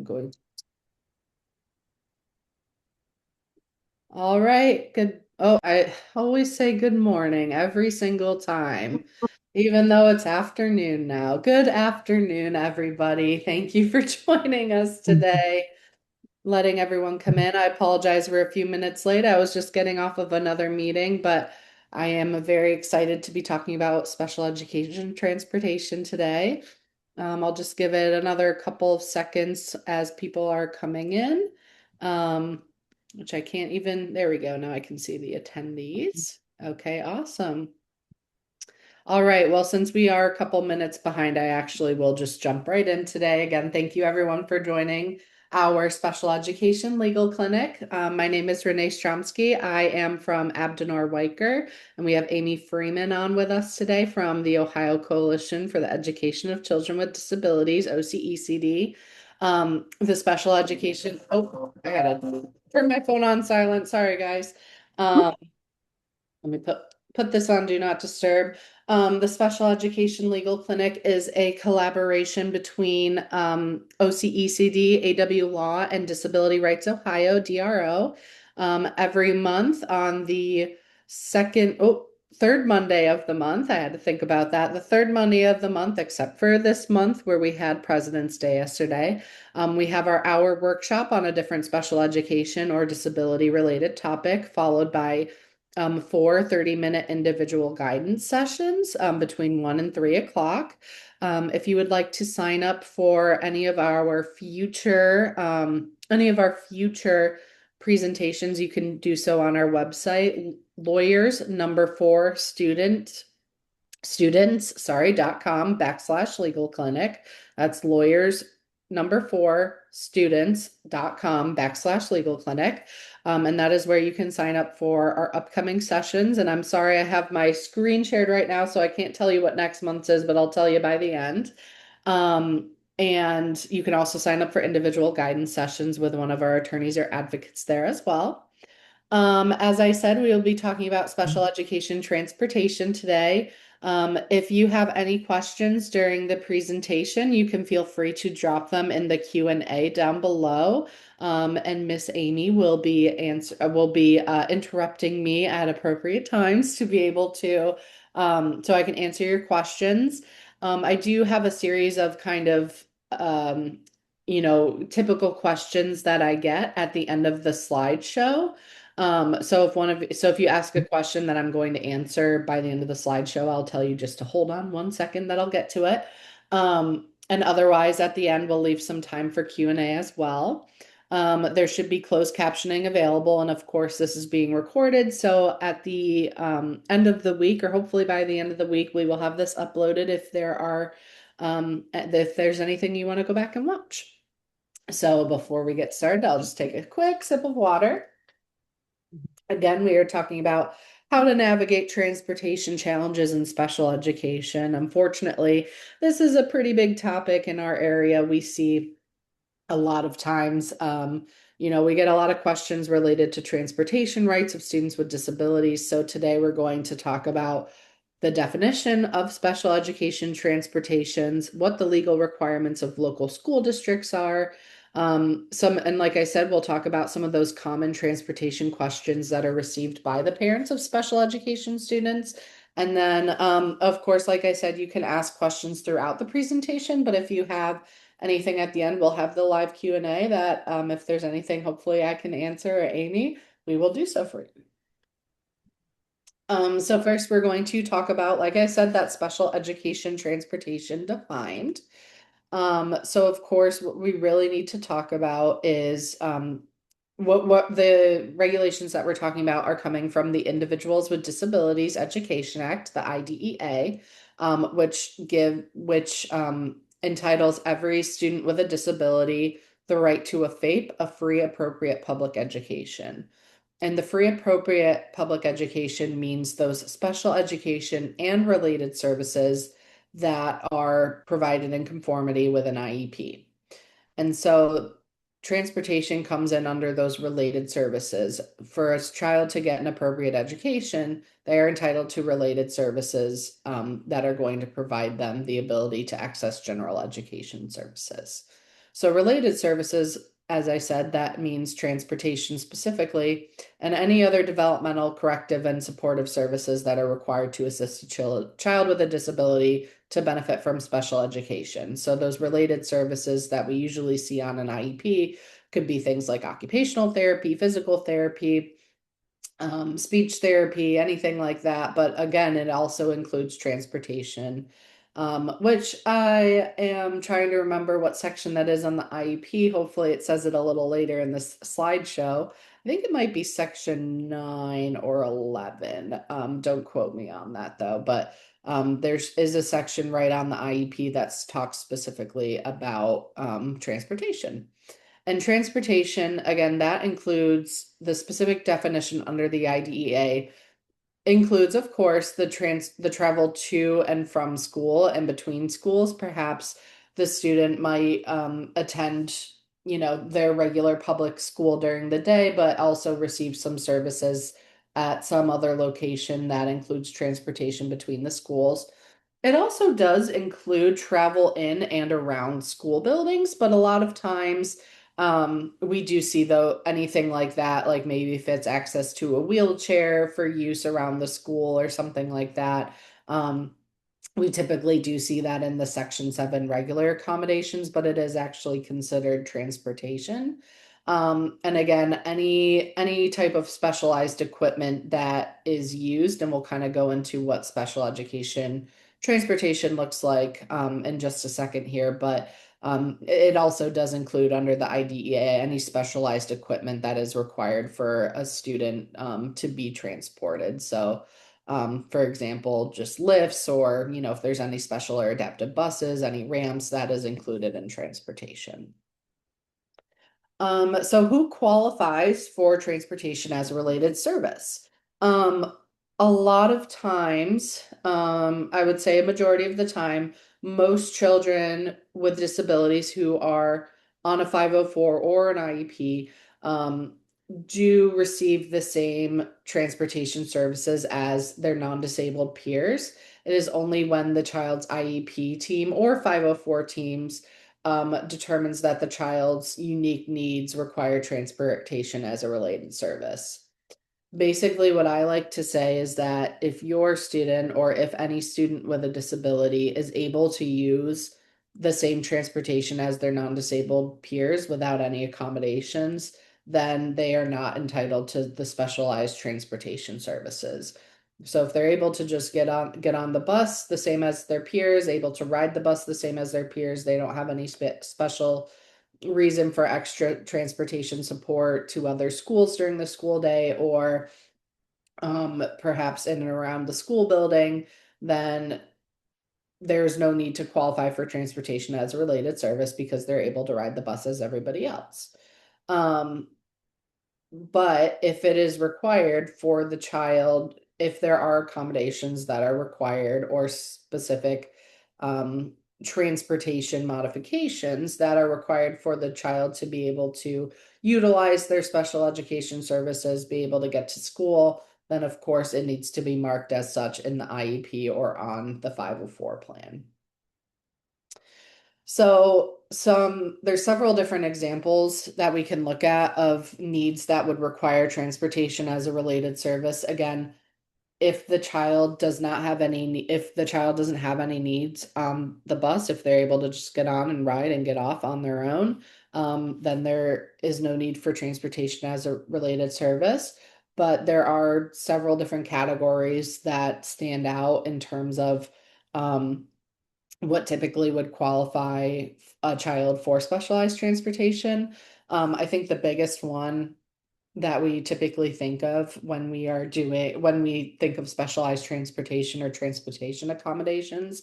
I'm going. All right. Good. Oh, I always say good morning every single time, even though it's afternoon now. Good afternoon, everybody. Thank you for joining us today, letting everyone come in. I apologize we're a few minutes late. I was just getting off of another meeting, but I am very excited to be talking about special education transportation today. I'll just give it another couple of seconds as people are coming in, which I can't even, there we go. Now I can see the attendees. Okay, awesome. All right. Well, since we are a couple minutes behind, I actually will just jump right in today. Again, thank you everyone for joining our special education legal clinic. My name is Renee Stromsky. I am from Abdenor Weicker, and we have Amy Freeman on with us today from the Ohio Coalition for the Education of Children with Disabilities, OCECD. The special education. Oh, I gotta turn my phone on silent. Sorry, guys. Um, Let me put this on Do Not Disturb. The Special Education Legal Clinic is a collaboration between OCECD, AW Law, and Disability Rights Ohio, DRO. Every month on the third Monday of the month. I had to think about that. The third Monday of the month, except for this month where we had President's Day yesterday. We have our hour workshop on a different special education or disability related topic, followed by four 30-minute individual guidance sessions between 1 and 3 o'clock. If you would like to sign up for any of our future presentations, you can do so on our website, lawyers number four students.com/legal clinic. That's lawyers number four students.com/legal clinic. And that is where you can sign up for our upcoming sessions. And I'm sorry, I have my screen shared right now, so I can't tell you what next month's is, but I'll tell you by the end. And you can also sign up for individual guidance sessions with one of our attorneys or advocates there as well. As I said, we will be talking about special education transportation today. If you have any questions during the presentation, you can feel free to drop them in the Q&A down below. And Miss Amy will be interrupting me at appropriate times to be able to so I can answer your questions. I do have a series of kind of typical questions that I get at the end of the slideshow. So if you ask a question that I'm going to answer by the end of the slideshow, I'll tell you just to hold on 1 second that I'll get to it. And otherwise at the end, we'll leave some time for Q&A as well. There should be closed captioning available. And of course, this is being recorded. So at the end of the week, or hopefully by the end of the week, we will have this uploaded if there's anything you want to go back and watch. So before we get started, I'll just take a quick sip of water. Again, we are talking about how to navigate transportation challenges in special education. Unfortunately, this is a pretty big topic in our area. We see a lot of times, we get a lot of questions related to transportation rights of students with disabilities. So today we're going to talk about the definition of special education transportations, what the legal requirements of local school districts are. And like I said, we'll talk about some of those common transportation questions that are received by the parents of special education students. And then, of course, like I said, you can ask questions throughout the presentation, but if you have anything at the end, we'll have the live Q&A that if there's anything, hopefully I can answer, or Amy, we will do so for you. So first we're going to talk about, like I said, that special education transportation defined. So of course, what we really need to talk about is what the regulations that we're talking about are coming from the Individuals with Disabilities Education Act, the IDEA, which entitles every student with a disability the right to a FAPE, a free appropriate public education. And the free appropriate public education means those special education and related services that are provided in conformity with an IEP. And so transportation comes in under those related services. For a child to get an appropriate education, they are entitled to related services that are going to provide them the ability to access general education services. So related services, as I said, that means transportation specifically, and any other developmental, corrective, and supportive services that are required to assist a child with a disability to benefit from special education. So those related services that we usually see on an IEP could be things like occupational therapy, physical therapy, speech therapy, anything like that. But again, it also includes transportation, which I am trying to remember what section that is on the IEP. Hopefully, it says it a little later in this slideshow. I think it might be section 9 or 11. Don't quote me on that though, but there's is a section right on the IEP that talks specifically about transportation. And transportation, again, that includes the specific definition under the IDEA, includes, of course, the travel to and from school and between schools. Perhaps the student might attend, their regular public school during the day, but also receive some services at some other location that includes transportation between the schools. It also does include travel in and around school buildings, but a lot of times we do see though anything like that, like maybe if it's access to a wheelchair for use around the school or something like that. We typically do see that in the Section 7 regular accommodations, but it is actually considered transportation. And again, any type of specialized equipment that is used, and we'll kind of go into what special education transportation looks like in just a second here, but it also does include under the IDEA any specialized equipment that is required for a student to be transported. So for example, just lifts or, if there's any special or adaptive buses, any ramps, that is included in transportation. So who qualifies for transportation as a related service? Um, a lot of times, I would say a majority of the time, most children with disabilities who are on a 504 or an IEP, do receive the same transportation services as their non-disabled peers. It is only when the child's IEP team or 504 teams determines that the child's unique needs require transportation as a related service. Basically, what I like to say is that if your student or if any student with a disability is able to use the same transportation as their non-disabled peers without any accommodations, then they are not entitled to the specialized transportation services. So if they're able to just get on the bus the same as their peers, able to ride the bus the same as their peers, they don't have any special reason for extra transportation support to other schools during the school day or perhaps in and around the school building, then there's no need to qualify for transportation as a related service because they're able to ride the bus as everybody else. Um, but if it is required for the child, if there are accommodations that are required or specific um, transportation modifications that are required for the child to be able to utilize their special education services, be able to get to school, then of course it needs to be marked as such in the IEP or on the 504 plan. So there's several different examples that we can look at of needs that would require transportation as a related service. Again, if the child doesn't have any needs on the bus, if they're able to just get on and ride and get off on their own, then there is no need for transportation as a related service. But there are several different categories that stand out in terms of what typically would qualify a child for specialized transportation. I think the biggest one that we typically think of when we think of specialized transportation or transportation accommodations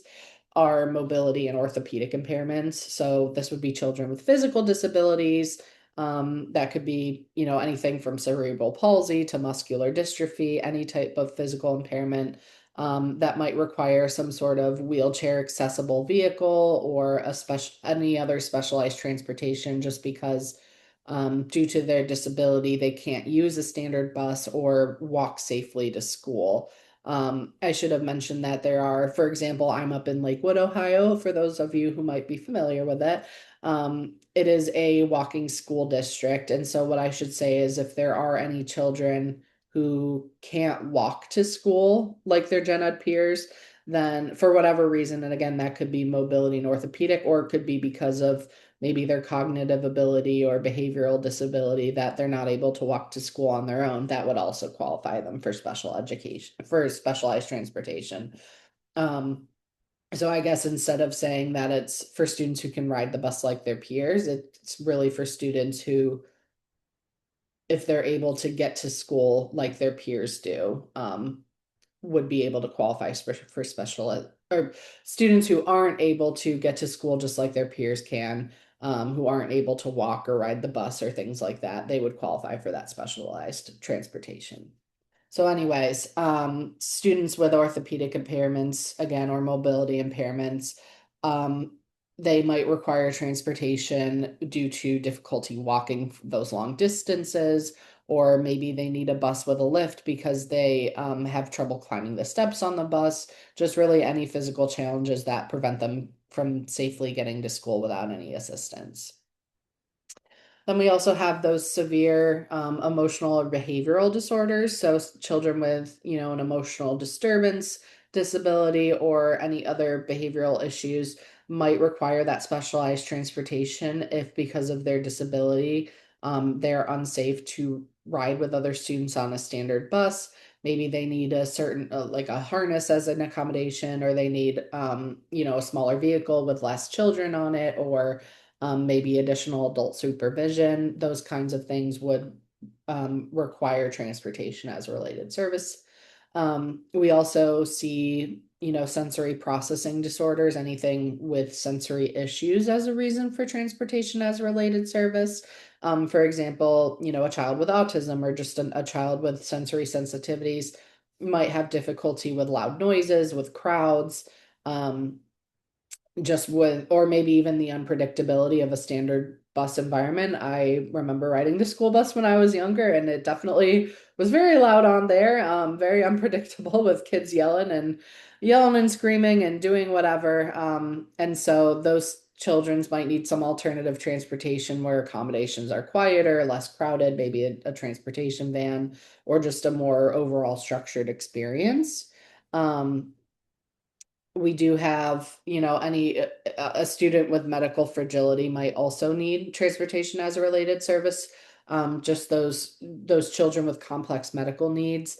are mobility and orthopedic impairments. So this would be children with physical disabilities. That could be, anything from cerebral palsy to muscular dystrophy, any type of physical impairment that might require some sort of wheelchair accessible vehicle or any other specialized transportation just because due to their disability, they can't use a standard bus or walk safely to school. I should have mentioned that there are, for example, I'm up in Lakewood, Ohio, for those of you who might be familiar with it. It is a walking school district. And so, what I should say is if there are any children who can't walk to school like their gen ed peers, then for whatever reason, and again, that could be mobility and orthopedic, or it could be because of maybe their cognitive ability or behavioral disability that they're not able to walk to school on their own, that would also qualify them for special education, for specialized transportation. Um, so I guess instead of saying that it's for students who can ride the bus like their peers, it's really for students who, if they're able to get to school like their peers do, would be able to qualify for special ed, or students who aren't able to get to school just like their peers can, who aren't able to walk or ride the bus or things like that, they would qualify for that specialized transportation. So, anyways, students with orthopedic impairments, again, or mobility impairments, um, they might require transportation due to difficulty walking those long distances, or maybe they need a bus with a lift because they have trouble climbing the steps on the bus, just really any physical challenges that prevent them from safely getting to school without any assistance. Then we also have those severe emotional or behavioral disorders. So children with, an emotional disturbance, disability, or any other behavioral issues might require that specialized transportation if, because of their disability, they're unsafe to ride with other students on a standard bus. Maybe they need a certain, like a harness as an accommodation, or they need, a smaller vehicle with less children on it, or maybe additional adult supervision. Those kinds of things would require transportation as a related service. We also see, sensory processing disorders, anything with sensory issues as a reason for transportation as a related service. For example, a child with autism or just a child with sensory sensitivities might have difficulty with loud noises, with crowds. Just with, or maybe even the unpredictability of a standard bus environment. I remember riding the school bus when I was younger, and it definitely was very loud on there, very unpredictable with kids yelling and screaming and doing whatever. And so those children's might need some alternative transportation where accommodations are quieter, less crowded, maybe a transportation van, or just a more overall structured experience. Um, we do have, a student with medical fragility might also need transportation as a related service. Just those children with complex medical needs.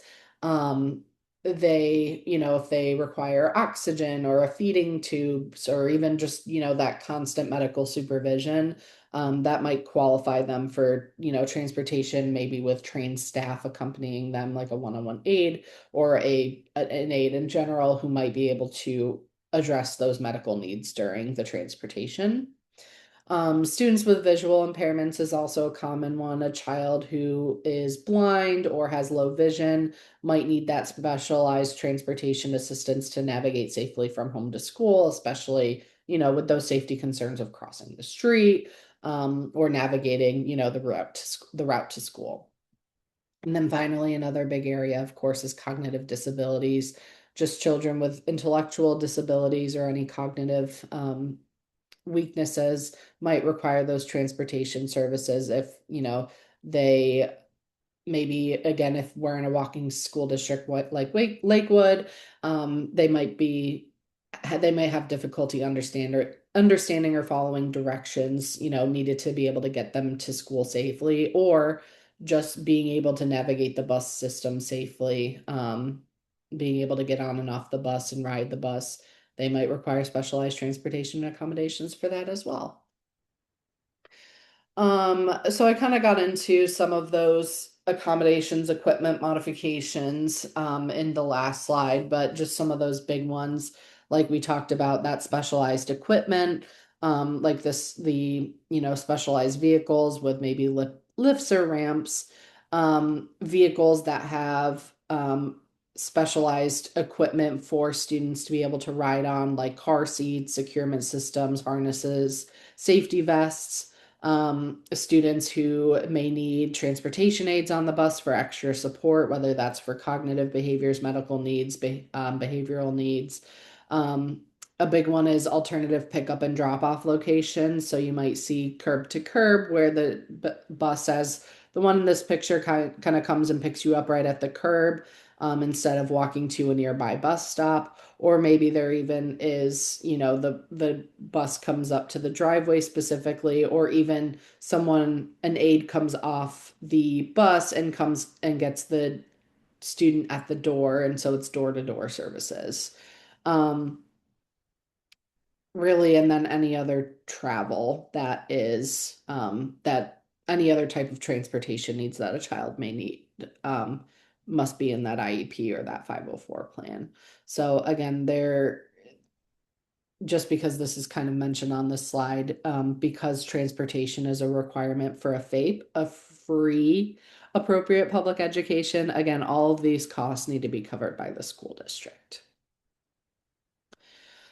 They, if they require oxygen or a feeding tubes, or even just, that constant medical supervision, that might qualify them for, transportation, maybe with trained staff accompanying them, like a one-on-one aide or an aide in general who might be able to address those medical needs during the transportation. Students with visual impairments is also a common one. A child who is blind or has low vision might need that specialized transportation assistance to navigate safely from home to school, especially, with those safety concerns of crossing the street, or navigating, the route to school. And then finally, another big area, of course, is cognitive disabilities, just children with intellectual disabilities or any cognitive weaknesses might require those transportation services if, they maybe, again, if we're in a walking school district, what like Lakewood, they might be, they may have difficulty understanding or following directions, needed to be able to get them to school safely, or just being able to navigate the bus system safely, being able to get on and off the bus and ride the bus. They might require specialized transportation accommodations for that as well. So I kind of got into some of those accommodations, equipment modifications, in the last slide, but just some of those big ones, like we talked about, that specialized equipment, like specialized vehicles with maybe lifts or ramps, vehicles that have, specialized equipment for students to be able to ride on, like car seats, securement systems, harnesses, safety vests, Students who may need transportation aids on the bus for extra support, whether that's for cognitive behaviors, medical needs, behavioral needs. Um, a big one is alternative pickup and drop off locations. So you might see curb to curb where the bus, as the one in this picture, kind of comes and picks you up right at the curb, instead of walking to a nearby bus stop. Or maybe there even is, the bus comes up to the driveway specifically, or even an aide comes off the bus and comes and gets the student at the door, and so it's door-to-door services. Um, Really, and then any other travel that is that any other type of transportation needs that a child may need, um, must be in that IEP or that 504 plan. So again, there, just because this is kind of mentioned on this slide, because transportation is a requirement for a FAPE, a free appropriate public education, again, all of these costs need to be covered by the school district.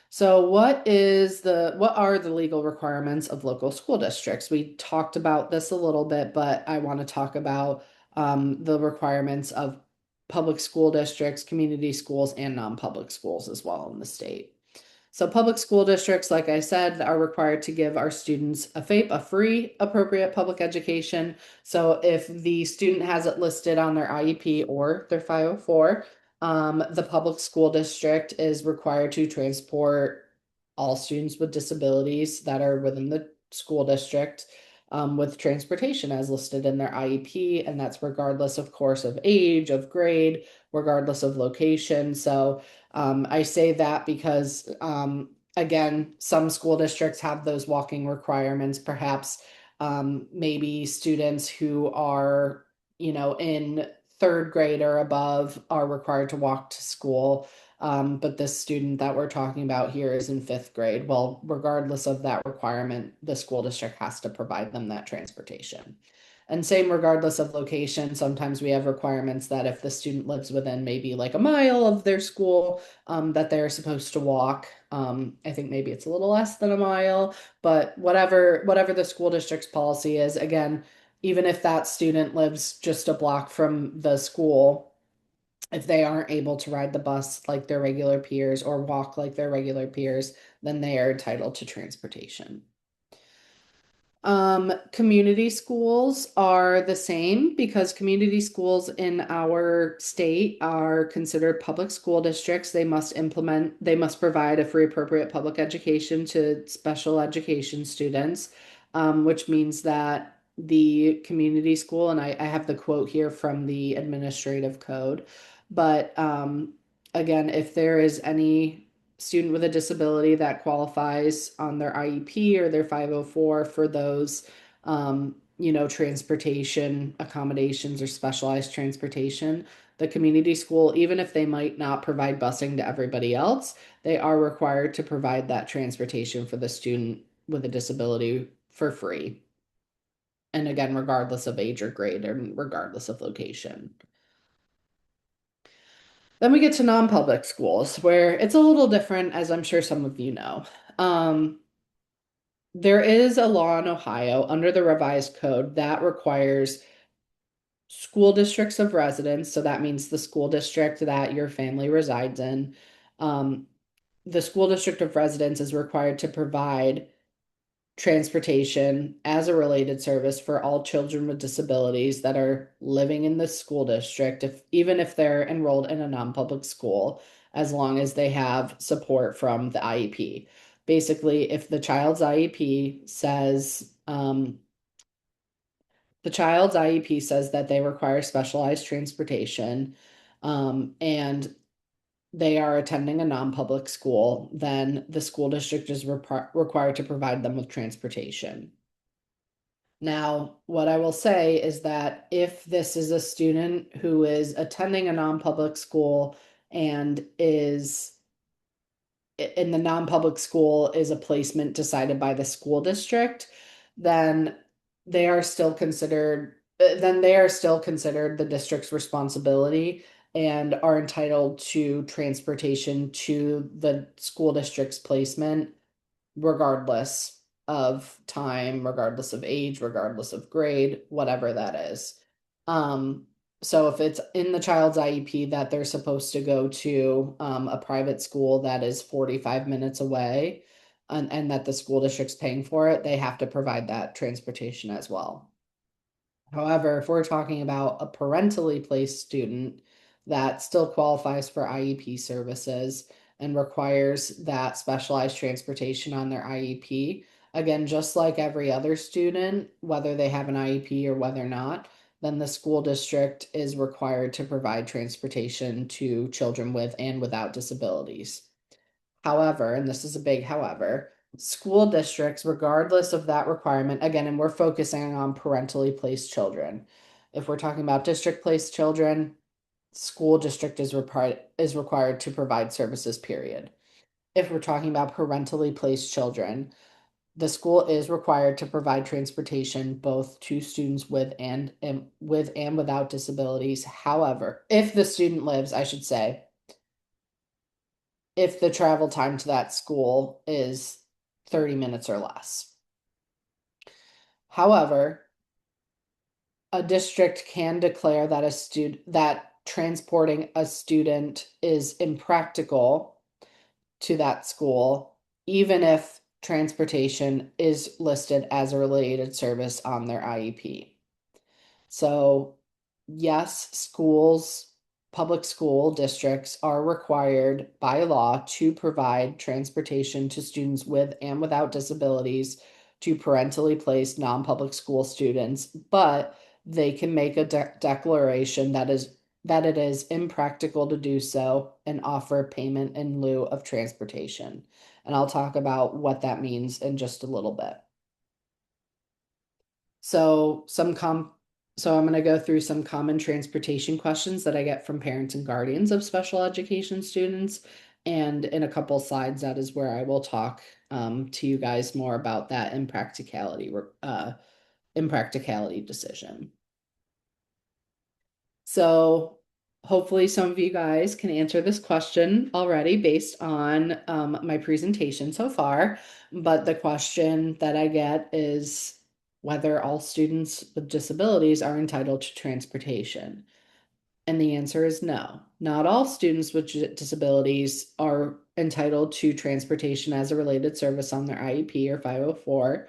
So what are the legal requirements of local school districts? We talked about this a little bit, but I want to talk about the requirements of public school districts, community schools, and non-public schools as well in the state. So public school districts, like I said, are required to give our students a FAPE, a free appropriate public education. So if the student has it listed on their IEP or their 504, the public school district is required to transport all students with disabilities that are within the school district, with transportation as listed in their IEP, and that's regardless, of course, of age, of grade, regardless of location. So I say that because, again, some school districts have those walking requirements. Perhaps maybe students who are, in third grade or above are required to walk to school. But this student that we're talking about here is in fifth grade. Well, regardless of that requirement, the school district has to provide them that transportation. And same regardless of location. Sometimes we have requirements that if the student lives within maybe like a mile of their school, that they're supposed to walk. I think maybe it's a little less than a mile, but whatever the school district's policy is, again, even if that student lives just a block from the school, if they aren't able to ride the bus like their regular peers or walk like their regular peers, then they are entitled to transportation. Community schools are the same because community schools in our state are considered public school districts. They must provide a free appropriate public education to special education students, which means that the community school, and I have the quote here from the administrative code, but again, if there is any student with a disability that qualifies on their IEP or their 504 for those, transportation accommodations or specialized transportation, the community school, even if they might not provide busing to everybody else, they are required to provide that transportation for the student with a disability for free. And again, regardless of age or grade and regardless of location. Then we get to non-public schools, where it's a little different, as I'm sure some of you know. Um, there is a law in Ohio under the revised code that requires school districts of residence, so that means the school district that your family resides in. Um, the school district of residence is required to provide transportation as a related service for all children with disabilities that are living in the school district, even if they're enrolled in a non-public school, as long as they have support from the IEP. Basically, if the child's IEP says that they require specialized transportation, and they are attending a non-public school, then the school district is required to provide them with transportation. Now, what I will say is that if this is a student who is attending a non-public school and is in the non-public school is a placement decided by the school district, then they are still considered the district's responsibility and are entitled to transportation to the school district's placement regardless. of time, regardless of age, regardless of grade, whatever that is. Um, so if it's in the child's IEP that they're supposed to go to a private school that is 45 minutes away and that the school district's paying for it, they have to provide that transportation as well. However, if we're talking about a parentally placed student that still qualifies for IEP services and requires that specialized transportation on their IEP, again, just like every other student, whether they have an IEP or whether not, then the school district is required to provide transportation to children with and without disabilities. However, and this is a big however, school districts, regardless of that requirement, again, and we're focusing on parentally placed children. If we're talking about district placed children, school district is required to provide services, period. If we're talking about parentally placed children, the school is required to provide transportation both to students with and without disabilities. However, if the student lives, I should say, if the travel time to that school is 30 minutes or less. However, a district can declare that that transporting a student is impractical to that school, even if transportation is listed as a related service on their IEP. So, yes, public school districts are required by law to provide transportation to students with and without disabilities to parentally placed non-public school students, but they can make a declaration that it is impractical to do so and offer payment in lieu of transportation. And I'll talk about what that means in just a little bit. So I'm going to go through some common transportation questions that I get from parents and guardians of special education students. And in a couple slides, that is where I will talk to you guys more about that impracticality decision. So hopefully some of you guys can answer this question already based on my presentation so far. But the question that I get is whether all students with disabilities are entitled to transportation. And the answer is no. Not all students with disabilities are entitled to transportation as a related service on their IEP or 504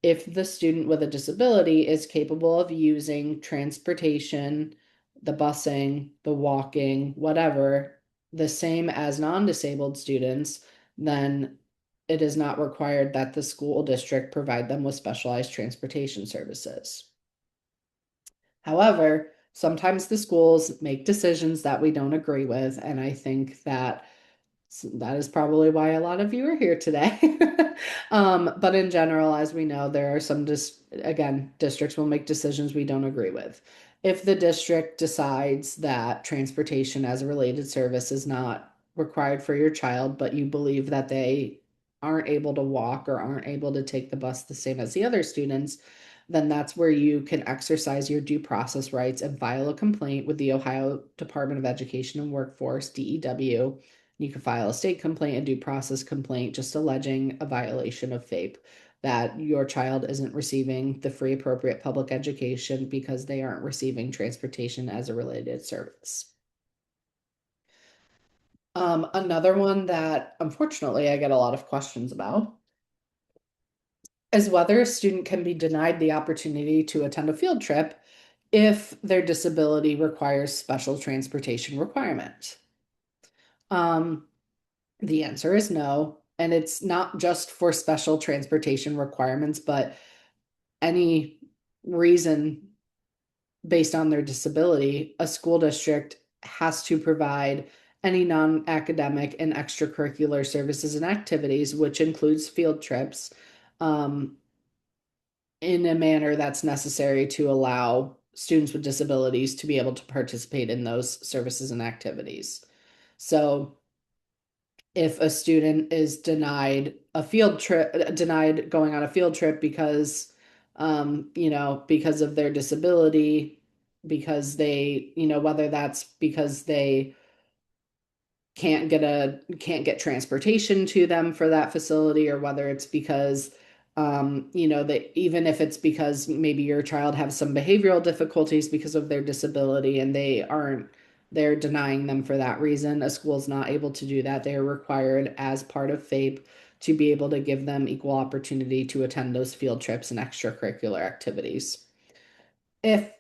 if the student with a disability is capable of using transportation, the busing, the walking, whatever, the same as non-disabled students, then it is not required that the school district provide them with specialized transportation services. However, sometimes the schools make decisions that we don't agree with, and I think that that is probably why a lot of you are here today. But in general, as we know, there are some, again, districts will make decisions we don't agree with. If the district decides that transportation as a related service is not required for your child, but you believe that they aren't able to walk or aren't able to take the bus the same as the other students, then that's where you can exercise your due process rights and file a complaint with the Ohio Department of Education and Workforce, DEW. You can file a state complaint, a due process complaint, just alleging a violation of FAPE, that your child isn't receiving the free appropriate public education because they aren't receiving transportation as a related service. Another one that unfortunately I get a lot of questions about is whether a student can be denied the opportunity to attend a field trip if their disability requires special transportation requirement. The answer is no. And it's not just for special transportation requirements, but any reason based on their disability, a school district has to provide any non-academic and extracurricular services and activities, which includes field trips, um, in a manner that's necessary to allow students with disabilities to be able to participate in those services and activities. So if a student is denied going on a field trip because, because of their disability, because they, whether that's because they can't get transportation to them for that facility, or whether it's because That even if it's because maybe your child has some behavioral difficulties because of their disability and they're denying them for that reason, a school's not able to do that. They are required as part of FAPE to be able to give them equal opportunity to attend those field trips and extracurricular activities. If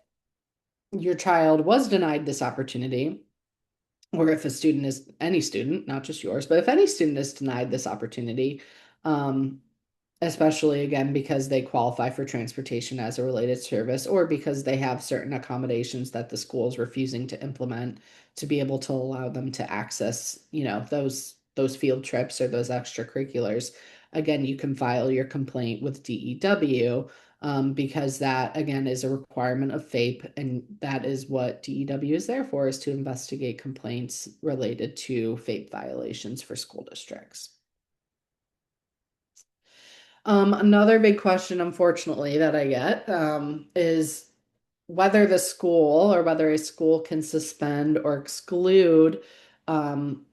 your child was denied this opportunity, or if a student is any student, not just yours, but if any student is denied this opportunity, um, especially again because they qualify for transportation as a related service or because they have certain accommodations that the school is refusing to implement to be able to allow them to access, those field trips or those extracurriculars. Again, you can file your complaint with DEW, because that again is a requirement of FAPE, and that is what DEW is there for, is to investigate complaints related to FAPE violations for school districts. Another big question, unfortunately, that I get is whether the school or whether a school can suspend or exclude um,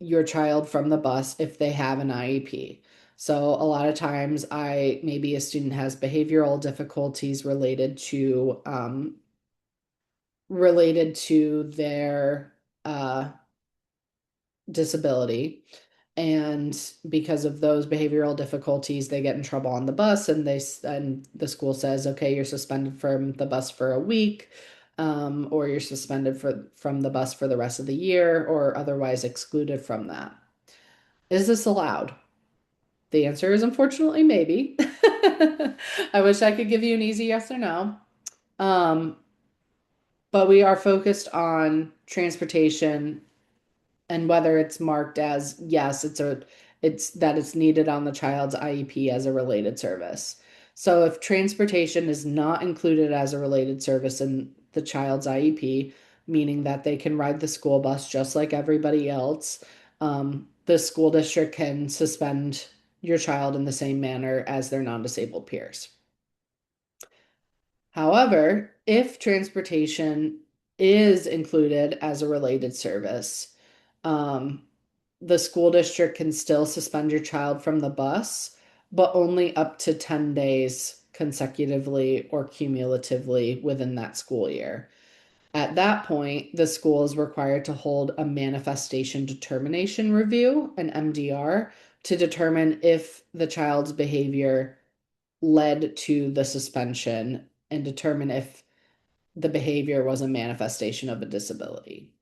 your child from the bus if they have an IEP. So a lot of times, maybe a student has behavioral difficulties related to their disability. And because of those behavioral difficulties, they get in trouble on the bus, and the school says, okay, you're suspended from the bus for a week, or you're suspended from the bus for the rest of the year, or otherwise excluded from that. Is this allowed? The answer is unfortunately maybe. I wish I could give you an easy yes or no. Um, but we are focused on transportation and whether it's marked as yes, it's needed on the child's IEP as a related service. So if transportation is not included as a related service in the child's IEP, meaning that they can ride the school bus just like everybody else, the school district can suspend your child in the same manner as their non-disabled peers. However, if transportation is included as a related service, um, the school district can still suspend your child from the bus, but only up to 10 days consecutively or cumulatively within that school year. At that point, the school is required to hold a manifestation determination review, an MDR, to determine if the child's behavior led to the suspension and determine if the behavior was a manifestation of a disability.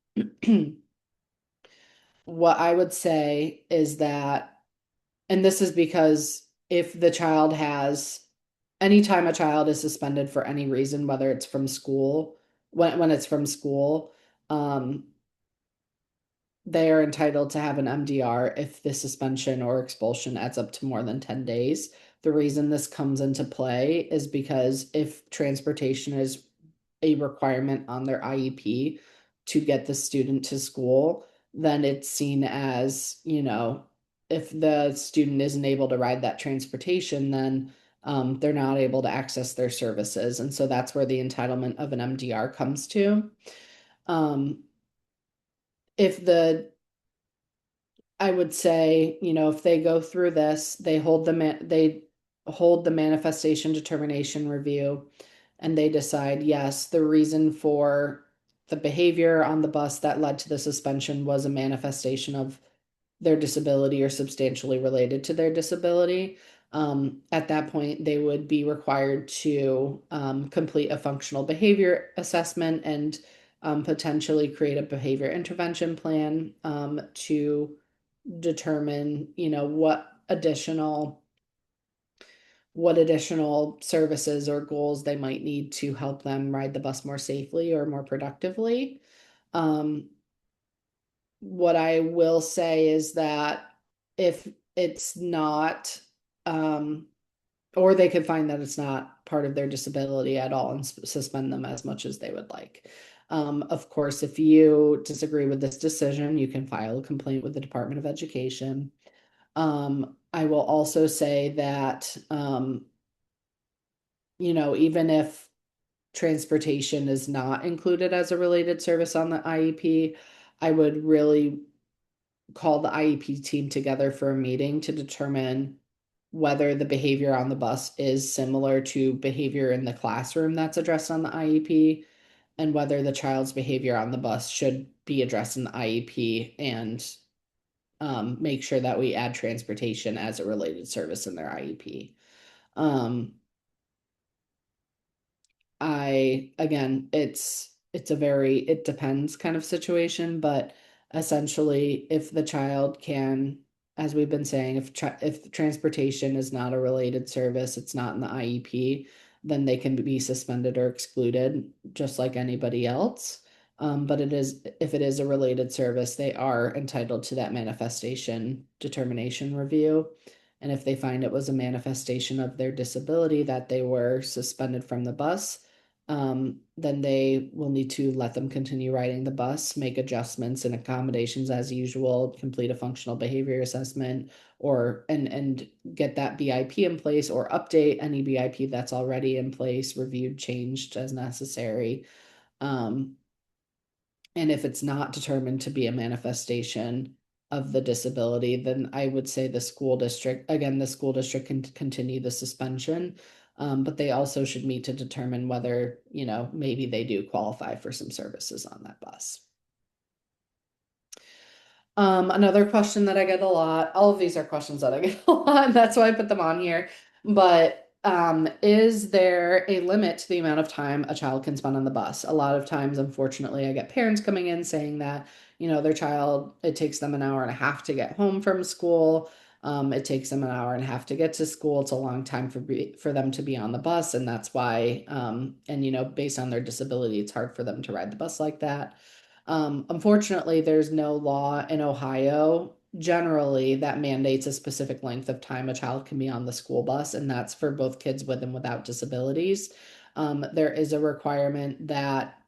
What I would say is that, and this is because if the child has, anytime a child is suspended for any reason, whether it's from school, when it's from school, um, they are entitled to have an MDR if the suspension or expulsion adds up to more than 10 days. The reason this comes into play is because if transportation is a requirement on their IEP to get the student to school, then it's seen as, if the student isn't able to ride that transportation, then they're not able to access their services. And so that's where the entitlement of an MDR comes to. Um, if the I would say, if they go through this, they hold the manifestation determination review, and they decide, yes, the reason for the behavior on the bus that led to the suspension was a manifestation of their disability or substantially related to their disability. At that point, they would be required to complete a functional behavior assessment and potentially create a behavior intervention plan to determine, what additional services or goals they might need to help them ride the bus more safely or more productively. Um, what I will say is that if it's not, um, or they could find that it's not part of their disability at all and suspend them as much as they would like. Of course, if you disagree with this decision, you can file a complaint with the Department of Education. I will also say that, even if transportation is not included as a related service on the IEP, I would really call the IEP team together for a meeting to determine whether the behavior on the bus is similar to behavior in the classroom that's addressed on the IEP, and whether the child's behavior on the bus should be addressed in the IEP, and make sure that we add transportation as a related service in their IEP. Um, again, it's a very, it depends kind of situation, but essentially if the child can, as we've been saying, if transportation is not a related service, it's not in the IEP, then they can be suspended or excluded just like anybody else. But if it is a related service, they are entitled to that manifestation determination review. And if they find it was a manifestation of their disability that they were suspended from the bus, then they will need to let them continue riding the bus, make adjustments and accommodations as usual, complete a functional behavior assessment, or and get that BIP in place, or update any BIP that's already in place, reviewed, changed as necessary. Um, and if it's not determined to be a manifestation of the disability, then I would say the school district can continue the suspension. But they also should meet to determine whether, maybe they do qualify for some services on that bus. Another question that I get a lot, all of these are questions that I get a lot, and that's why I put them on here. But is there a limit to the amount of time a child can spend on the bus? A lot of times, unfortunately, I get parents coming in saying that, their child, it takes them an hour and a half to get home from school. It takes them an hour and a half to get to school. It's a long time for them to be on the bus, and that's why, and based on their disability, it's hard for them to ride the bus like that. Unfortunately, there's no law in Ohio generally that mandates a specific length of time a child can be on the school bus, and that's for both kids with and without disabilities. There is a requirement that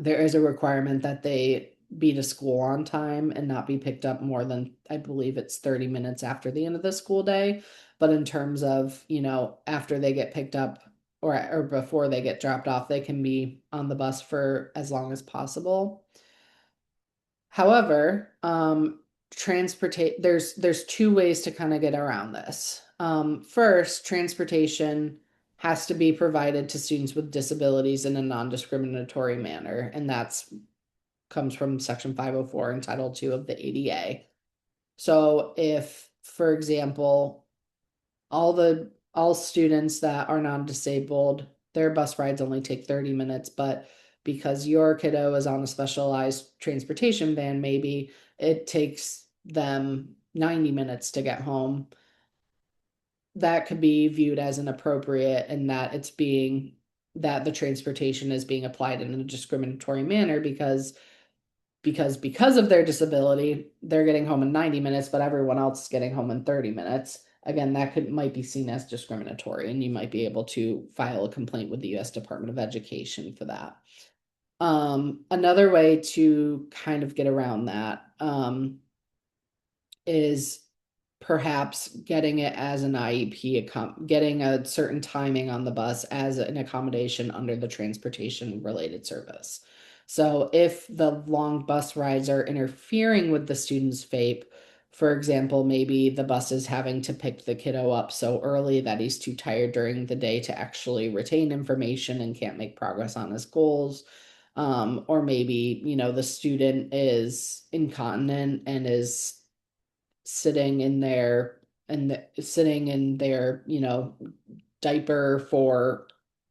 there is a requirement that they be to school on time and not be picked up more than, I believe it's 30 minutes after the end of the school day. But in terms of, after they get picked up, or before they get dropped off, they can be on the bus for as long as possible. However, there's two ways to kind of get around this. First, transportation has to be provided to students with disabilities in a non-discriminatory manner, and that's comes from Section 504 and Title II of the ADA. So if, for example, all students that are non-disabled, their bus rides only take 30 minutes, but because your kiddo is on a specialized transportation van, maybe it takes them 90 minutes to get home. That could be viewed as inappropriate, and that the transportation is being applied in a discriminatory manner because of their disability, they're getting home in 90 minutes, but everyone else is getting home in 30 minutes. Again, might be seen as discriminatory, and you might be able to file a complaint with the U.S. Department of Education for that. Another way to kind of get around that is perhaps getting it as an IEP, getting a certain timing on the bus as an accommodation under the transportation related service. So if the long bus rides are interfering with the student's FAPE, for example, maybe the bus is having to pick the kiddo up so early that he's too tired during the day to actually retain information and can't make progress on his goals. Or maybe, the student is incontinent and is sitting in their diaper for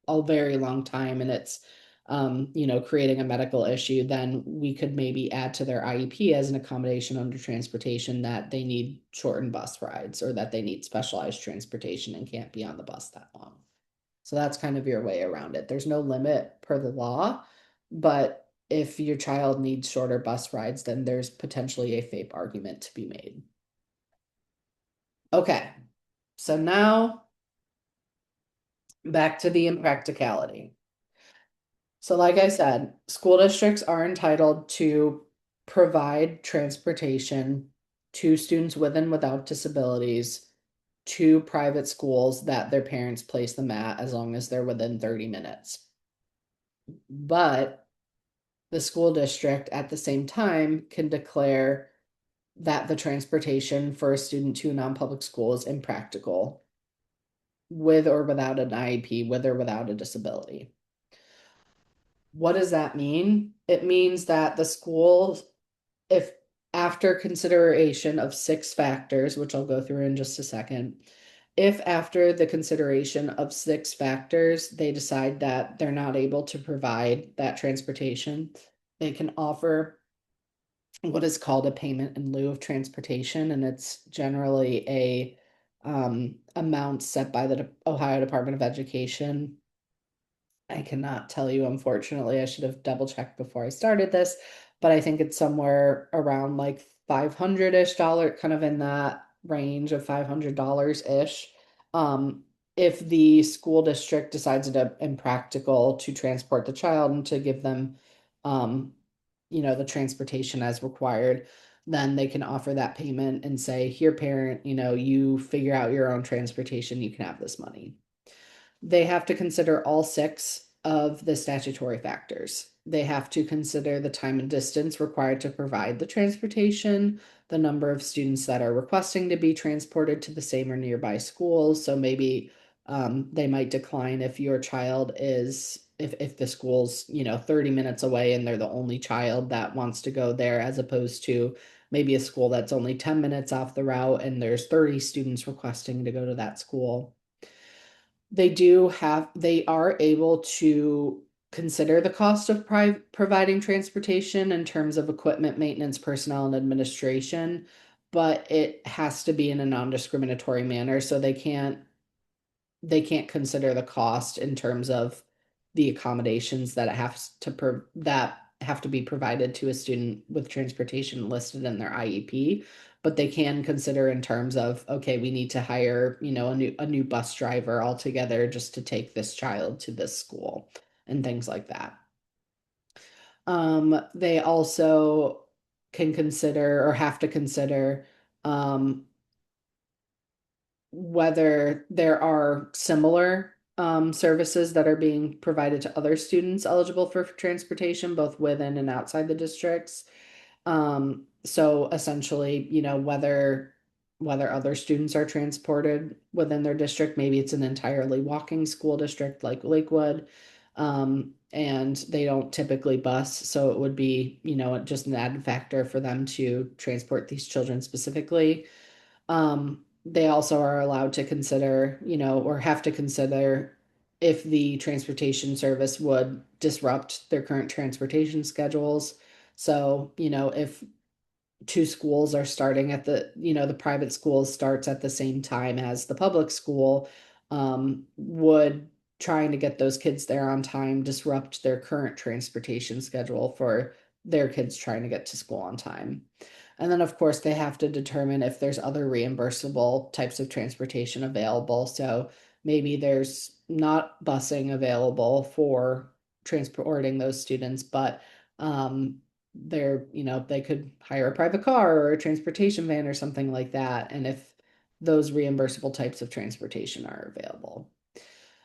a very long time, and it's creating a medical issue, then we could maybe add to their IEP as an accommodation under transportation that they need shortened bus rides, or that they need specialized transportation and can't be on the bus that long. So that's kind of your way around it. There's no limit per the law, but if your child needs shorter bus rides, then there's potentially a FAPE argument to be made. Okay, so now back to the impracticality. So, like I said, school districts are entitled to provide transportation to students with and without disabilities to private schools that their parents place them at, as long as they're within 30 minutes. But the school district at the same time can declare that the transportation for a student to a non-public school is impractical with or without an IEP, with or without a disability. What does that mean? It means that the school, if after consideration of six factors, which I'll go through in just a second, if after the consideration of six factors, they decide that they're not able to provide that transportation, they can offer what is called a payment in lieu of transportation, and it's generally a amount set by the Ohio Department of Education. I cannot tell you, unfortunately. I should have double checked before I started this, but I think it's somewhere around like 500-ish dollar, kind of in that range of $500-ish. Um, if the school district decides it impractical to transport the child and to give them, um, the transportation as required, then they can offer that payment and say, here, parent, you figure out your own transportation, you can have this money. They have to consider all six of the statutory factors. They have to consider the time and distance required to provide the transportation, the number of students that are requesting to be transported to the same or nearby schools. So maybe they might decline if your child is, if the school's 30 minutes away and they're the only child that wants to go there, as opposed to maybe a school that's only 10 minutes off the route and there's 30 students requesting to go to that school. They are able to consider the cost of providing transportation in terms of equipment, maintenance, personnel, and administration, but it has to be in a non-discriminatory manner. So they can't consider the cost in terms of the accommodations that it has to that have to be provided to a student with transportation listed in their IEP, but they can consider in terms of, okay, we need to hire, a new bus driver altogether just to take this child to this school and things like that. They also can consider or have to consider um, whether there are similar services that are being provided to other students eligible for transportation, both within and outside the districts. So essentially, whether other students are transported within their district, maybe it's an entirely walking school district like Lakewood, and they don't typically bus, so it would be, just an added factor for them to transport these children specifically. They also are allowed to consider, or have to consider if the transportation service would disrupt their current transportation schedules. So, if two schools are starting at the private school starts at the same time as the public school, would trying to get those kids there on time disrupt their current transportation schedule for their kids trying to get to school on time. And then, of course, they have to determine if there's other reimbursable types of transportation available. So maybe there's not busing available for transporting those students, but they could hire a private car or a transportation van or something like that. And if those reimbursable types of transportation are available.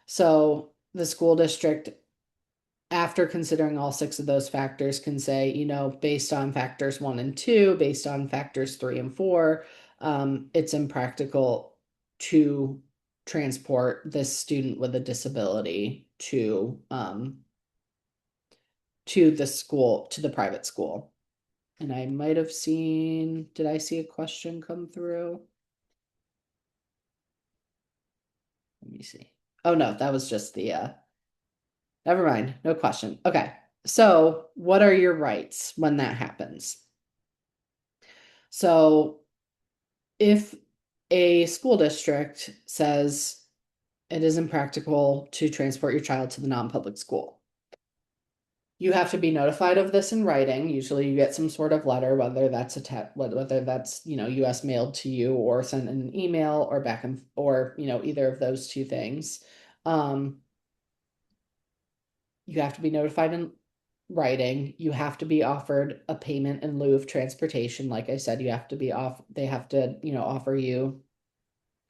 So the school district, after considering all six of those factors, can say, based on factors one and two, based on factors three and four, it's impractical to transport this student with a disability to the school, to the private school. And I might have seen, did I see a question come through? Let me see. Oh no, that was just never mind, no question. Okay. So, what are your rights when that happens? So, if a school district says it is impractical to transport your child to the non-public school, you have to be notified of this in writing. Usually you get some sort of letter, whether that's whether that's, US mailed to you or sent in an email or either of those two things. Um, you have to be notified in writing. You have to be offered a payment in lieu of transportation. Like I said, they have to, offer you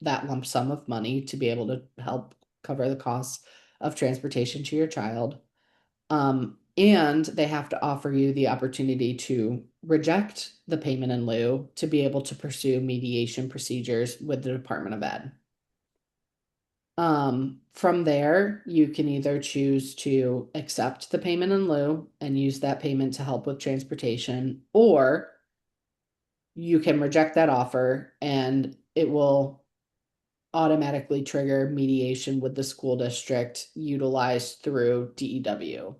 that lump sum of money to be able to help cover the costs of transportation to your child. And they have to offer you the opportunity to reject the payment in lieu to be able to pursue mediation procedures with the Department of Ed. From there, you can either choose to accept the payment in lieu and use that payment to help with transportation, or you can reject that offer and it will automatically trigger mediation with the school district utilized through DEW.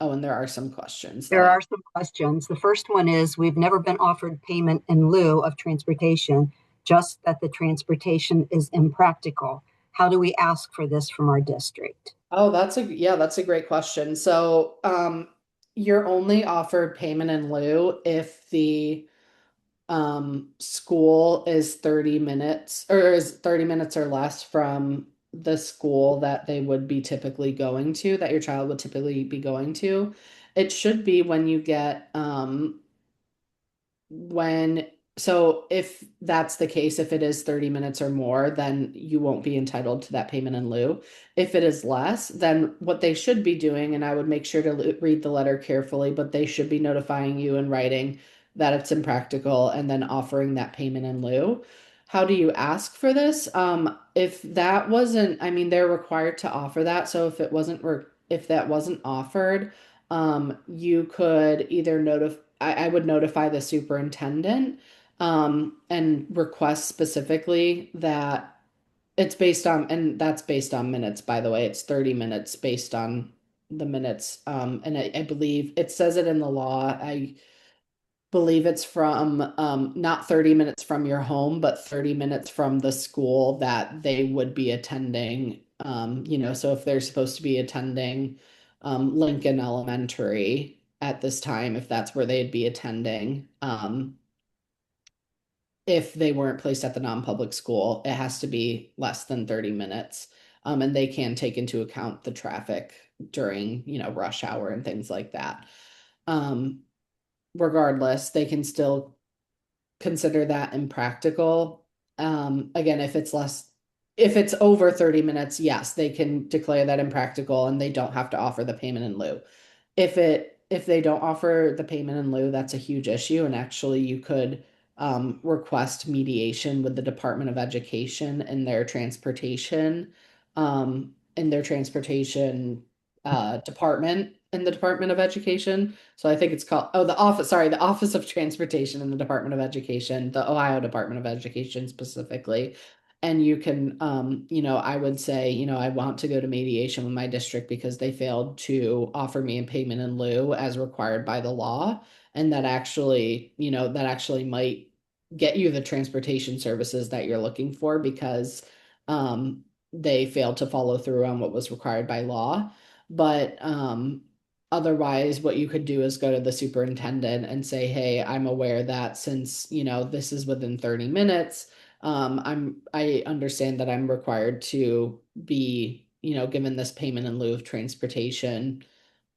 Oh, and there are some questions that There I are some questions. The first one is, we've never been offered payment in lieu of transportation, just that the transportation is impractical. How do we ask for this from our district? Oh, that's a great question. So, you're only offered payment in lieu if the school is 30 minutes or is 30 minutes or less from the school that they would be typically going to, that your child would typically be going to. It should be when you get when so if that's the case, if it is 30 minutes or more, then you won't be entitled to that payment in lieu. If it is less, then what they should be doing, and I would make sure to read the letter carefully, but they should be notifying you in writing that it's impractical and then offering that payment in lieu. How do you ask for this? If that wasn't, I mean, they're required to offer that. So if that wasn't offered, you could either notify, I would notify the superintendent, and request specifically that it's based on, and that's based on minutes, by the way. It's 30 minutes based on the minutes. And I believe it says it in the law. I believe it's from not 30 minutes from your home, but 30 minutes from the school that they would be attending. So if they're supposed to be attending Lincoln Elementary at this time, if that's where they'd be attending, if they weren't placed at the non-public school, it has to be less than 30 minutes. And they can take into account the traffic during, rush hour and things like that. Um, Regardless, they can still consider that impractical. Again, if it's over 30 minutes, yes, they can declare that impractical and they don't have to offer the payment in lieu. If they don't offer the payment in lieu, that's a huge issue. And actually, you could request mediation with the Department of Education and their transportation department in the Department of Education. So I think it's called, the Office of Transportation in the Department of Education, the Ohio Department of Education specifically. And you can, I would say, I want to go to mediation with my district because they failed to offer me a payment in lieu as required by the law. And that actually might get you the transportation services that you're looking for because they failed to follow through on what was required by law. But otherwise, what you could do is go to the superintendent and say, hey, I'm aware that since, this is within 30 minutes, I understand that I'm required to be, given this payment in lieu of transportation.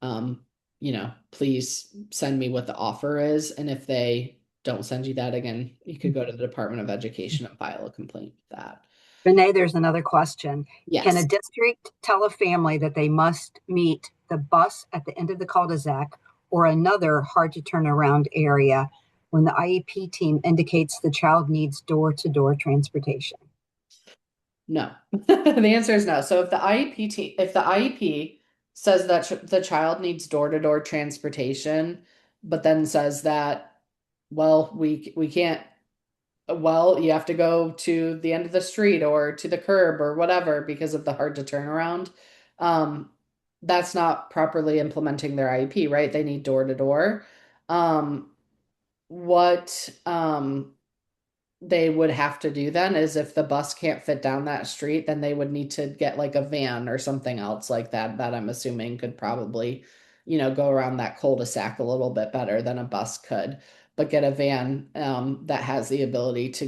Um, Please send me what the offer is. And if they don't send you that again, you could go to the Department of Education and file a complaint with that. Renee, there's another question. Can a Yes. district tell a family that they must meet the bus at the end of the cul-de-sac or another hard to turn around area when the IEP team indicates the child needs door to door transportation? No. The answer is no. So if the IEP says that the child needs door-to-door transportation, but then says that, well, we can't, well, you have to go to the end of the street or to the curb or whatever because of the hard to turn around. Um, that's not properly implementing their IEP, right? They need door to door. Um, what they would have to do then is if the bus can't fit down that street, then they would need to get like a van or something else like that I'm assuming could probably, go around that cul-de-sac a little bit better than a bus could, but get a van that has the ability to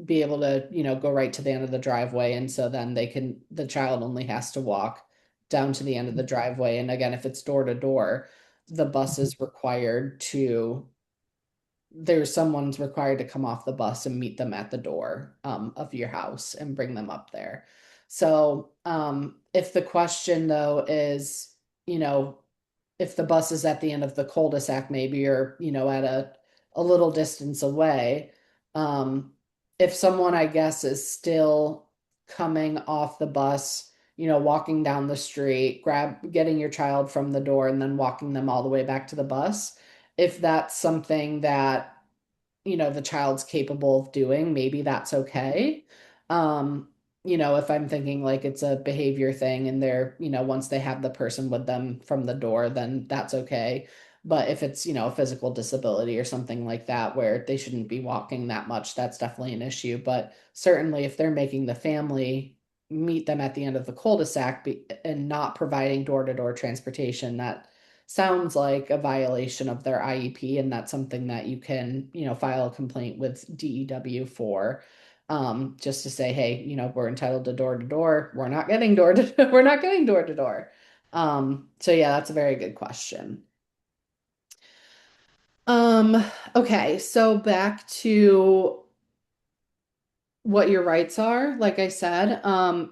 be able to, go right to the end of the driveway. And so then the child only has to walk down to the end of the driveway. And again, if it's door to door, the bus is required to someone's required to come off the bus and meet them at the door of your house and bring them up there. So if the question though is you know, if the bus is at the end of the cul-de-sac maybe, or, at a little distance away. Um, if someone, I guess, is still coming off the bus, walking down the street, getting your child from the door and then walking them all the way back to the bus, if that's something that the child's capable of doing, maybe that's okay. Um, if I'm thinking like it's a behavior thing and they're, once they have the person with them from the door, then that's okay. But if it's, a physical disability or something like that where they shouldn't be walking that much, that's definitely an issue. But certainly if they're making the family meet them at the end of the cul-de-sac and not providing door-to-door transportation, that sounds like a violation of their IEP, and that's something that you can, file a complaint with DEW for. Just to say, hey, we're entitled to door. We're not getting door to we're not getting door to door. So yeah, that's a very good question. Um, okay, so back to what your rights are. Like I said,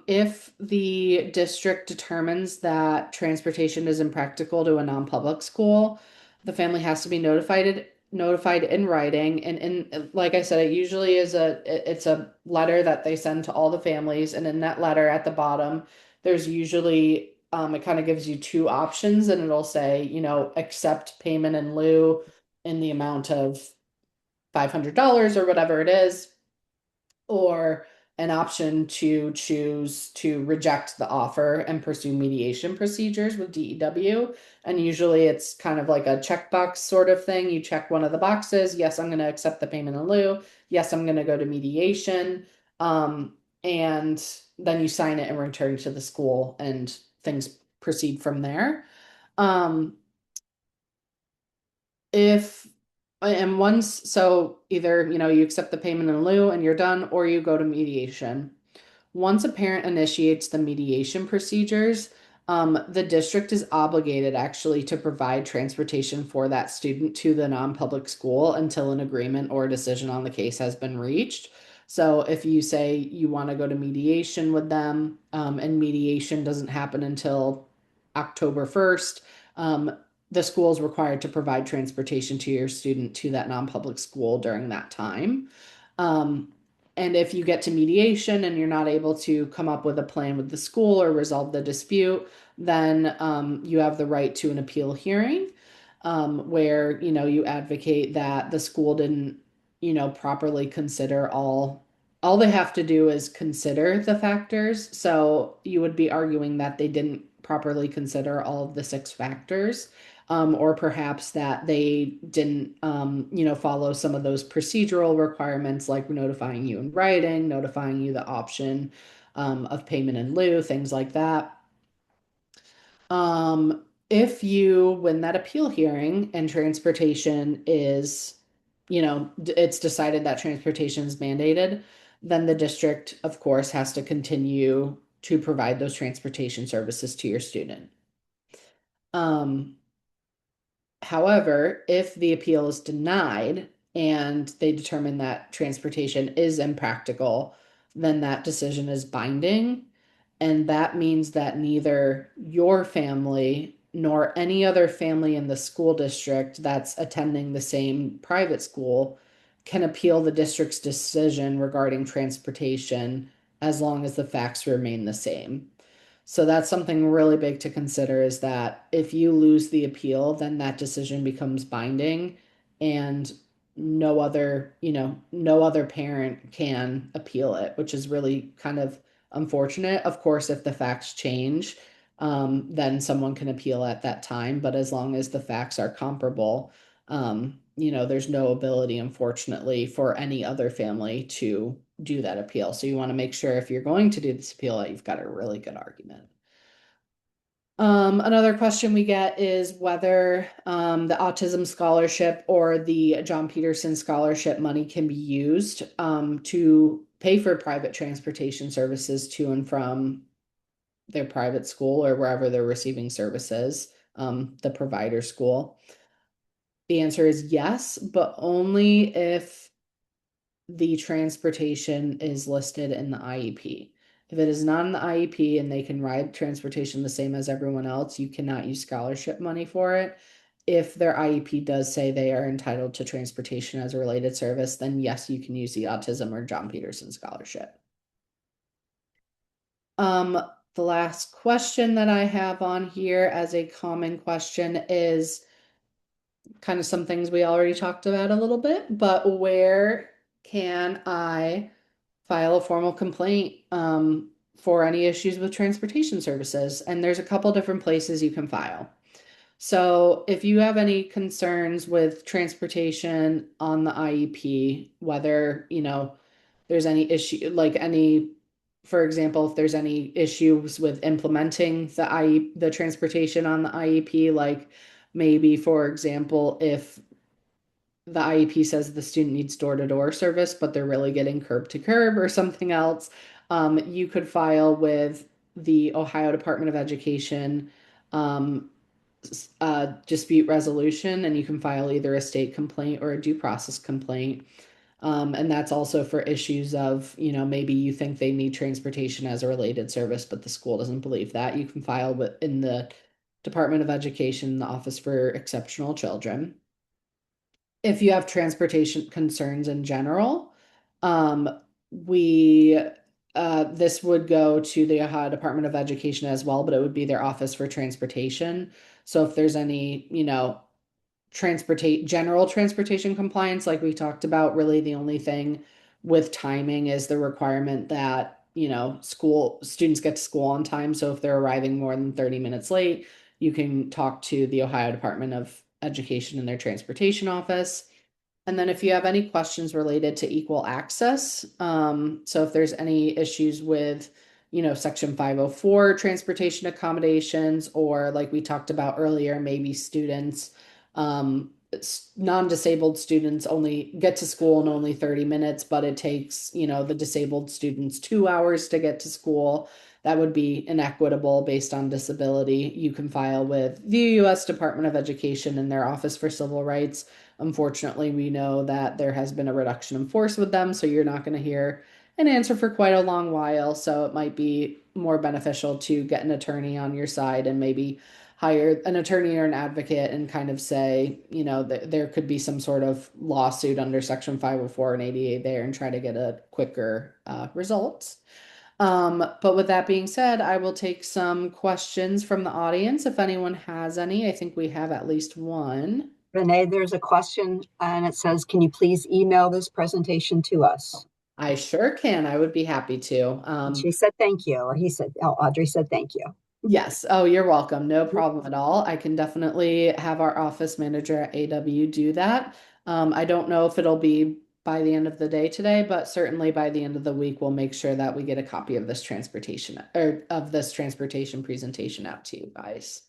if the district determines that transportation is impractical to a non-public school, the family has to be notified in writing. And like I said, it's a letter that they send to all the families. And in that letter at the bottom, there's usually it kind of gives you two options, and it'll say, accept payment in lieu in the amount of $500 or whatever it is, or an option to choose to reject the offer and pursue mediation procedures with DEW. And usually it's kind of like a checkbox sort of thing. You check one of the boxes. Yes, I'm going to accept the payment in lieu. Yes, I'm going to go to mediation. And then you sign it and return to the school, and things proceed from there. Um, if and once, so either, you accept the payment in lieu and you're done, or you go to mediation. Once a parent initiates the mediation procedures, the district is obligated actually to provide transportation for that student to the non-public school until an agreement or a decision on the case has been reached. So if you say you want to go to mediation with them, and mediation doesn't happen until October 1st, the school is required to provide transportation to your student to that non-public school during that time. Um, and if you get to mediation and you're not able to come up with a plan with the school or resolve the dispute, then you have the right to an appeal hearing, where you advocate that the school didn't properly consider all they have to do is consider the factors. So you would be arguing that they didn't properly consider all of the six factors, or perhaps that they didn't, follow some of those procedural requirements, like notifying you in writing, notifying you the option, of payment in lieu, things like that. If you win that appeal hearing and transportation is, it's decided that transportation is mandated, then the district, of course, has to continue to provide those transportation services to your student. Um, However, if the appeal is denied and they determine that transportation is impractical, then that decision is binding. And that means that neither your family nor any other family in the school district that's attending the same private school can appeal the district's decision regarding transportation as long as the facts remain the same. So that's something really big to consider, is that if you lose the appeal, then that decision becomes binding, and no other parent can appeal it, which is really kind of unfortunate. Of course, if the facts change, then someone can appeal at that time. But as long as the facts are comparable, there's no ability, unfortunately, for any other family to do that appeal. So you want to make sure, if you're going to do this appeal, that you've got a really good argument. Another question we get is whether the autism scholarship or the John Peterson scholarship money can be used to pay for private transportation services to and from their private school or wherever they're receiving services, the provider school. The answer is yes, but only if the transportation is listed in the IEP. If it is not in the IEP and they can ride transportation the same as everyone else, you cannot use scholarship money for it. If their IEP does say they are entitled to transportation as a related service, then yes, you can use the autism or John Peterson scholarship. Um, the last question that I have on here as a common question is kind of some things we already talked about a little bit, but where can I file a formal complaint for any issues with transportation services? And there's a couple different places you can file. So if you have any concerns with transportation on the IEP, whether, there's any issue, like any, for example, if there's any issues with implementing the transportation on the IEP, like maybe, for example, if the IEP says the student needs door-to-door service, but they're really getting curb to curb or something else, you could file with the Ohio Department of Education um, dispute resolution, and you can file either a state complaint or a due process complaint. And that's also for issues of, maybe you think they need transportation as a related service, but the school doesn't believe that. You can file in the Department of Education, the Office for Exceptional Children. If you have transportation concerns in general, we this would go to the Ohio Department of Education as well, but it would be their Office for Transportation. So if there's any, general transportation compliance, like we talked about, really the only thing with timing is the requirement that, school students get to school on time. So if they're arriving more than 30 minutes late, you can talk to the Ohio Department of Education in their transportation office. And then if you have any questions related to equal access, so if there's any issues with, Section 504 transportation accommodations, or like we talked about earlier, maybe students, non-disabled students only get to school in only 30 minutes, but it takes, the disabled students 2 hours to get to school. That would be inequitable based on disability. You can file with the U.S. Department of Education and their Office for Civil Rights. Unfortunately, we know that there has been a reduction in force with them, so you're not going to hear an answer for quite a long while. So it might be more beneficial to get an attorney on your side and maybe hire an attorney or an advocate and kind of say, there could be some sort of lawsuit under Section 504 and 88 there and try to get a quicker result. But with that being said, I will take some questions from the audience if anyone has any. I think we have at least one. Renee, there's a question and it says, can you please email this presentation to us? I sure can. I would be happy to. And she said, thank you. Or he said, oh, Audrey said, thank you. Yes. Oh, you're welcome. No problem at all. I can definitely have our office manager at AW do that. I don't know if it'll be by the end of the day today, but certainly by the end of the week, we'll make sure that we get a copy of this transportation presentation out to you guys.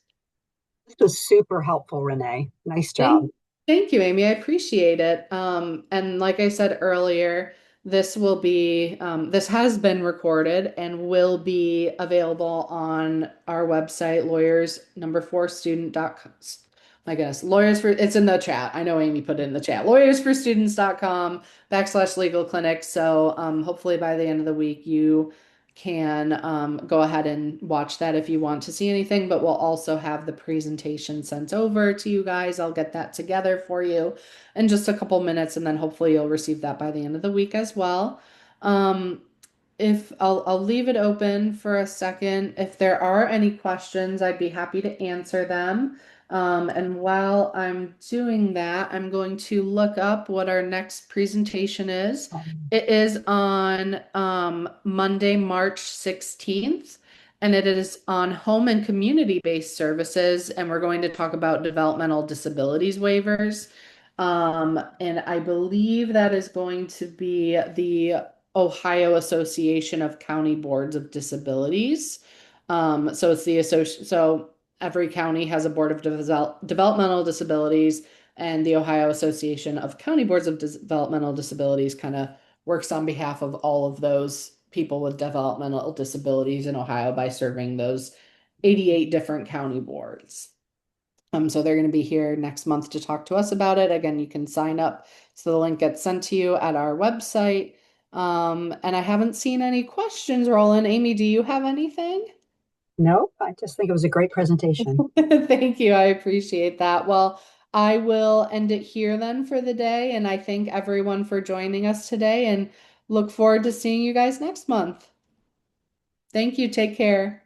This was super helpful, Renee. Nice job. Thank, thank you, Amy. I appreciate it. And like I said earlier, this has been recorded and will be available on our website, lawyers number four student.com. My goodness, it's in the chat. I know Amy put it in the chat. Lawyersforstudents.com/legal clinic. So hopefully by the end of the week, you can go ahead and watch that if you want to see anything, but we'll also have the presentation sent over to you guys. I'll get that together for you in just a couple minutes, and then hopefully you'll receive that by the end of the week as well. If I'll leave it open for a second. If there are any questions, I'd be happy to answer them. And while I'm doing that, I'm going to look up what our next presentation is. It is on Monday, March 16th, and it is on home and community-based services, and we're going to talk about developmental disabilities waivers. And I believe that is going to be the Ohio Association of County Boards of Disabilities. So it's the association. So every county has a board of developmental disabilities, and the Ohio Association of County Boards of Developmental Disabilities kind of works on behalf of all of those people with developmental disabilities in Ohio by serving those 88 different county boards. So they're going to be here next month to talk to us about it. Again, you can sign up so the link gets sent to you at our website. And I haven't seen any questions roll in. Amy, do you have anything? No, I just think it was a great presentation. Thank you. I appreciate that. Well, I will end it here then for the day. And I thank everyone for joining us today and look forward to seeing you guys next month. Thank you. Take care.